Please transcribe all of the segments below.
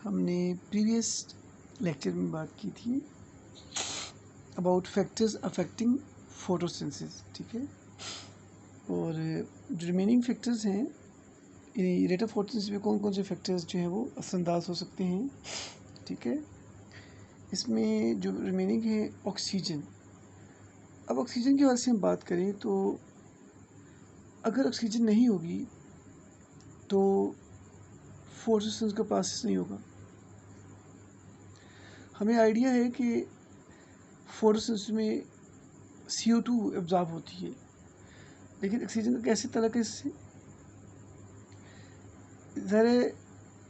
हमने previous lecture में बात की थी अबाउट फैक्टर्स अफेक्टिंग फोटोसिंथेसिस, ठीक है। और जो रिमेनिंग फैक्टर्स हैं रेट ऑफ फोटोसिंथेसिस में कौन कौन से फैक्टर्स जो हैं वो असरअंदाज हो सकते हैं, ठीक है। इसमें जो रिमेनिंग है ऑक्सीजन। अब ऑक्सीजन के बारे से हम बात करें तो अगर ऑक्सीजन नहीं होगी तो फोटोसिंथेसिस का प्रोसेस नहीं होगा। हमें आइडिया है कि फोटोसिंथेसिस में CO2 एब्जॉर्ब होती है, लेकिन ऑक्सीजन का कैसे तलक है इससे? ज़रा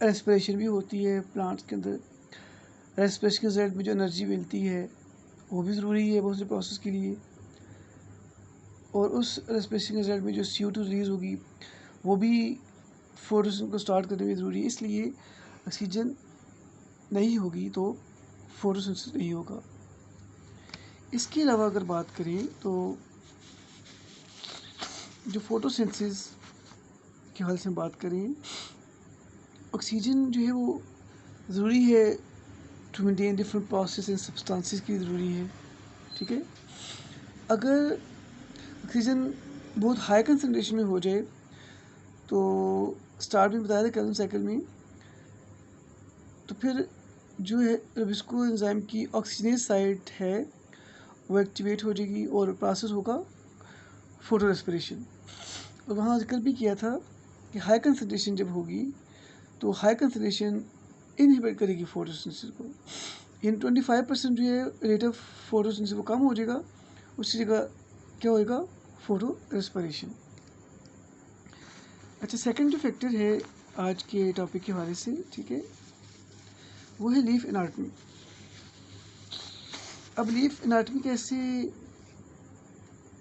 रेस्पिरेशन भी होती है प्लांट्स के अंदर। रेस्पिरेशन के रिजल्ट में जो एनर्जी मिलती है वो भी ज़रूरी है बहुत से प्रोसेस के लिए, और उस रेस्पिरेशन के रिजल्ट में जो CO2 रिलीज़ होगी वो भी फोटोसिंथेसिस को स्टार्ट करने में ज़रूरी है। इसलिए ऑक्सीजन नहीं होगी तो फोटोसिंथेसिस नहीं होगा। इसके अलावा अगर बात करें तो जो फोटोसिंथेसिस के हाल से हम बात करें, ऑक्सीजन जो है वो ज़रूरी है to maintain different process and substances की ज़रूरी है, ठीक है। अगर ऑक्सीजन बहुत हाई कंसनट्रेशन में हो जाए तो स्टार्ट में बताया था केल्विन साइकिल में, तो फिर जो है रबिस्को एंजाइम की ऑक्सीजनेज साइट है वो एक्टिवेट हो जाएगी और प्रोसेस होगा फोटो रेस्पिरेशन। और वहाँ जिक्र भी किया था कि हाई कंसनट्रेशन जब होगी तो हाई कंसनट्रेशन इनहिबिट करेगी फोटोसिंथेसिस को। इन 25% जो है रेट ऑफ फोटोसिंथेसिस वो कम हो जाएगा, उसकी जगह क्या होएगा? Photo respiration. अच्छा, सेकंड जो फैक्टर है आज के टॉपिक के हवाले से, ठीक है, वो है लीफ एनाटमी। अब लीफ एनाटमी कैसे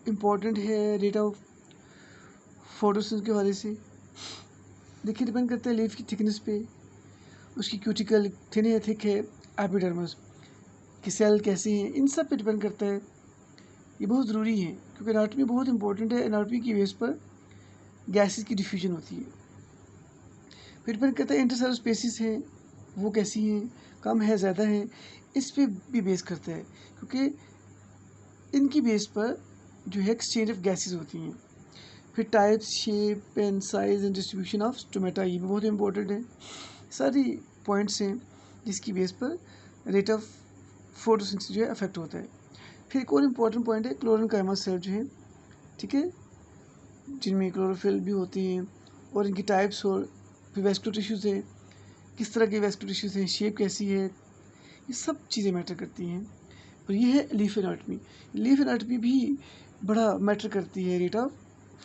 इम्पोर्टेंट है रेट ऑफ फोटोसिंथेसिस के हवाले से? देखिए, डिपेंड करता है लीफ की थिकनेस पे, उसकी क्यूटिकल थिन है थिक है, एपिडर्मिस की सेल कैसी हैं, इन सब पे डिपेंड करता है। ये बहुत ज़रूरी है क्योंकि एनाटमी बहुत इंपॉर्टेंट है। एनाटमी की बेस पर गैसेस की डिफ्यूजन होती है। फिर डिपेंड करता है इंटरसेलुलर स्पेसिस हैं वो कैसी हैं, कम है ज़्यादा है, इस पे भी बेस करता है क्योंकि इनकी बेस पर जो है एक्सचेंज ऑफ गैसेस होती हैं। फिर types, shape and size and distribution of stomata, ये भी बहुत इंपॉर्टेंट है। सारी पॉइंट्स हैं जिसकी बेस पर रेट ऑफ फोटोसिंथेसिस जो है अफेक्ट होता है। फिर एक और इम्पॉर्टेंट पॉइंट है क्लोरेनकाइमा सेल जो है, ठीक है, जिनमें क्लोरोफिल भी होती हैं और इनकी टाइप्स और फिर वेस्कुलर टिश्यूज़ है, किस तरह के वेस्कुलर टिश्यूज़ हैं, शेप कैसी है, ये सब चीज़ें मैटर करती हैं। और ये है लीफ एनाटमी। लीफ एनाटमी भी बड़ा मैटर करती है रेट ऑफ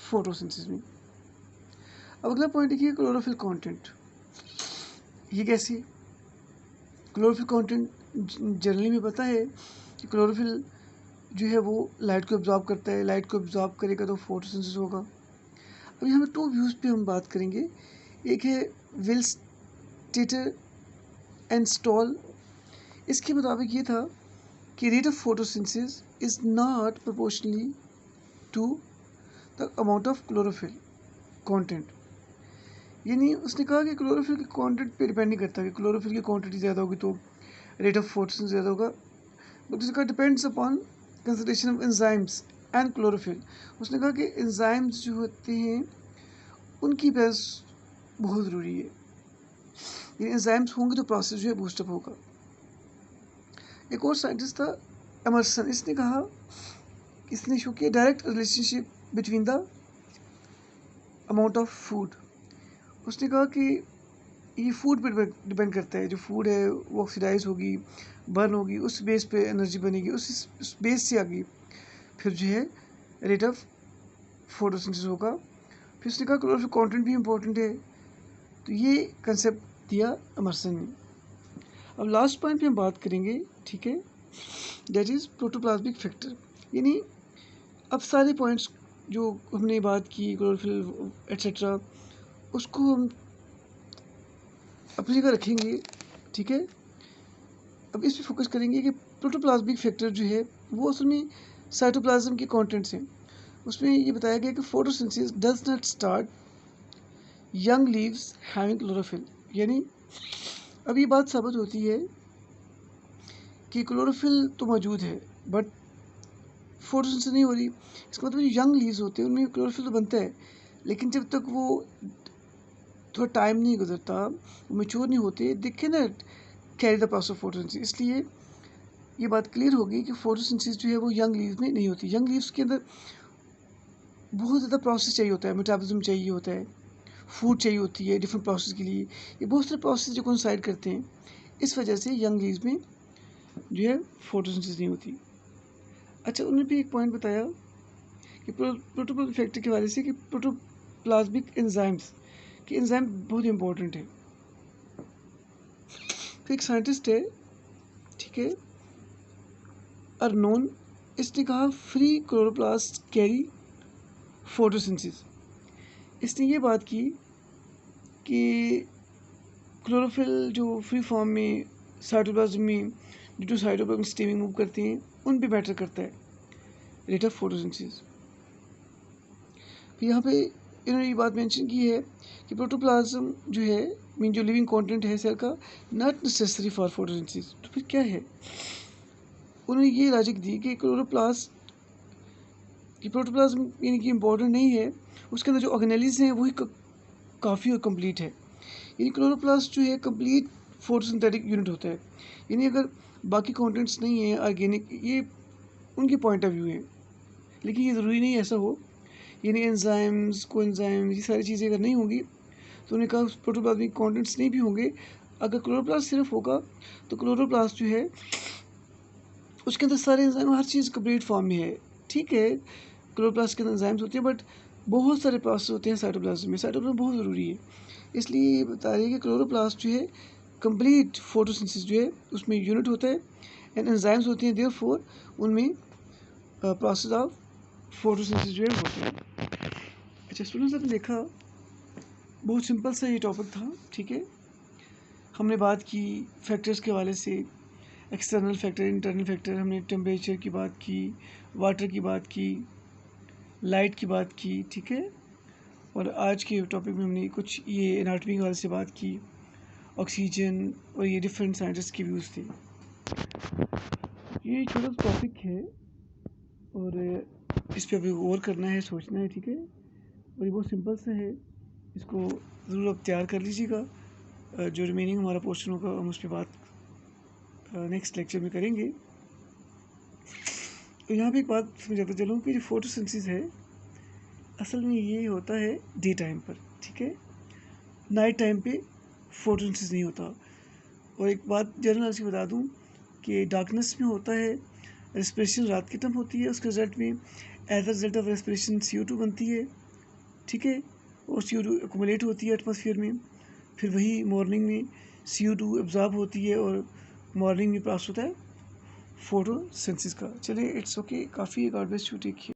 फोटोसिंथेसिस में। अब अगला पॉइंट देखिए क्लोरोफिल कंटेंट। ये कैसे? क्लोरोफिल कंटेंट जनरली में पता है कि क्लोरोफिल जो है वो लाइट को एब्जॉर्ब करता है, लाइट को एब्जॉर्ब करेगा तो फोटोसिंथेसिस होगा। अब यहाँ पे टू व्यूज़ पे हम बात करेंगे। एक है विल्स्टेटर एंड स्टॉल। इसके मुताबिक ये था कि rate of photosynthesis is not proportionally to the amount of chlorophyll content. यानी उसने कहा कि क्लोरोफिल के कंटेंट पे डिपेंड नहीं करता कि क्लोरोफिल की क्वांटिटी ज़्यादा होगी तो रेट ऑफ फोटोसिंथेसिस ज़्यादा होगा, बट उसका depends upon concentration of enzymes and chlorophyll. उसने कहा कि एंजाइम्स जो होते हैं उनकी प्रेजेंस बहुत ज़रूरी है। ये एंजाइम्स होंगे तो प्रोसेस जो है बूस्टअप होगा। एक और साइंटिस्ट था एमर्सन, इसने कहा, इसने शो किया direct relationship between the amount of food. उसने कहा कि ये फूड पे डिपेंड करता है, जो फूड है वो ऑक्सीडाइज होगी, बर्न होगी, उस बेस पे एनर्जी बनेगी, उस बेस से आगे फिर जो है रेट ऑफ फोटोसिंथेसिस होगा। फिर उसने कहा क्लोरोफिल कंटेंट भी इम्पोर्टेंट है, तो ये कंसेप्ट दिया एमर्सन ने। अब लास्ट पॉइंट पे हम बात करेंगे, ठीक है, दैट इज़ प्रोटोप्लाज्मिक फैक्टर। यानी अब सारे पॉइंट्स जो हमने बात की क्लोरोफिल एट्सेट्रा उसको हम अपनी जगह रखेंगे, ठीक है। अब इस पे फोकस करेंगे कि प्रोटोप्लाज्मिक फैक्टर जो है वो असल में साइटोप्लाज्म के कंटेंट्स हैं। उसमें ये बताया गया कि photosynthesis does not start young leaves having chlorophyll. यानी अब ये बात साबित होती है कि क्लोरोफिल तो मौजूद है बट फोटोसिंथेसिस नहीं हो रही। इसका मतलब जो यंग लीव्स होते हैं उनमें क्लोरोफिल तो बनता है, लेकिन जब तक वो थोड़ा टाइम नहीं गुजरता, वो मैच्योर नहीं होते, they can not carry the process of photosynthesis. इसलिए ये बात क्लियर होगी कि फोटोसिंथेसिस जो है वो यंग लीव्स में नहीं होती। यंग लीव्स के अंदर बहुत ज़्यादा प्रोसेस चाहिए होता है, मेटाबॉलिज्म चाहिए होता है, फूड चाहिए होती है डिफरेंट प्रोसेस के लिए। ये बहुत सारे प्रोसेस जो कोइंसाइड करते हैं, इस वजह से यंग लीव्स में जो है फोटोसिंथेसिस नहीं होती। अच्छा, उन्होंने भी एक पॉइंट बताया कि प्रोटोप्लाज्मिक फैक्टर के वजह से कि प्रोटोप्लाज्मिक एंजाइम्स कि एंजाइम बहुत इंपॉर्टेंट है। तो एक साइंटिस्ट है, ठीक है, अर्नोन, इसने कहा फ्री क्लोरोप्लास्ट कैरी फोटोसिंथेसिस। इसने ये बात की कि क्लोरोफिल जो फ्री फॉर्म में साइटोप्लाज्म में जो साइटोप्लाज्म स्टेम में मूव करते हैं उन पे मैटर करता है रेट ऑफ फोटोसिंथेसिस। यहाँ पे इन्होंने ये बात मेंशन की है कि प्रोटोप्लाज्म जो है मीन जो लिविंग कंटेंट है सेल का, नॉट नेसेसरी फॉर फोटोसिंथेसिस। तो फिर क्या है? उन्होंने ये लॉजिक दी कि प्रोटोप्लाज्म यानी कि इम्पोर्टेंट नहीं है, उसके अंदर जो ऑर्गेनेल्स हैं वही काफ़ी और कंप्लीट है। यानी क्लोरोप्लास्ट जो है कंप्लीट फोटोसिंथेटिक यूनिट होता है। यानी अगर बाकी कंटेंट्स नहीं है ऑर्गेनिक, ये उनके पॉइंट ऑफ व्यू है, लेकिन ये ज़रूरी नहीं ऐसा हो। यानी एंजाइम्स, कोएंजाइम्स, ये सारी चीज़ें अगर नहीं होंगी तो उन्हें कहा प्रोटोप्लाज्मिक कंटेंट्स नहीं भी होंगे। अगर क्लोरोप्लास्ट सिर्फ होगा तो क्लोरोप्लास्ट जो है उसके अंदर सारे एंजाइम, हर चीज़ कंप्लीट फॉर्म में है। ठीक है, क्लोरोप्लास्ट के अंदर एंजाइम्स होते हैं बट बहुत सारे प्रोसेस होते हैं साइटोप्लाज्म में। साइटोप्लाज्म बहुत ज़रूरी है, इसलिए ये बता रही है कि क्लोरोप्लास्ट जो है कंप्लीट फोटोसिंथेसिस जो है उसमें यूनिट होता है एंड एंजाइम्स होती हैं, देयरफॉर उनमें प्रोसेस ऑफ फोटोसिंथेसिस जो है होता है। अच्छा स्टूडेंट्स, आपने देखा बहुत सिंपल सा ये टॉपिक था, ठीक है। हमने बात की फैक्टर्स के हवाले से, एक्सटर्नल फैक्टर, इंटरनल फैक्टर, हमने टेम्परेचर की बात की, वाटर की बात की, लाइट की बात की, ठीक है। और आज के टॉपिक में हमने कुछ ये एनाटॉमी के हवाले से बात की, ऑक्सीजन और ये डिफरेंट साइंटिस्ट के व्यूज़ थे। ये छोटा सा टॉपिक है और इस पर अभी गौर करना है, सोचना है, ठीक है। और ये बहुत सिंपल सा है, इसको ज़रूर आप तैयार कर लीजिएगा। जो रिमेनिंग हमारा पोर्शन होगा हम उस पर बात नेक्स्ट लेक्चर में करेंगे। तो यहाँ पे एक बात समझाता चलूँ कि जो फोटोसिंथेसिस है असल में ये होता है डे टाइम पर, ठीक है। नाइट टाइम पे फोटोसिंथेसिस नहीं होता। और एक बात जनरल से बता दूँ कि डार्कनेस में होता है, रेस्पिरेशन रात के टाइम होती है, उसके रिजल्ट में as a result of respiration CO2 बनती है, ठीक है। और CO2 एक्युमुलेट होती है एटमॉस्फेयर में, फिर वही मॉर्निंग में CO2 एब्जॉर्ब होती है और मॉर्निंग में पास होता है फोटोसिंथेसिस का। चलिए, इट्स ओके, काफ़ी, God bless you, take care.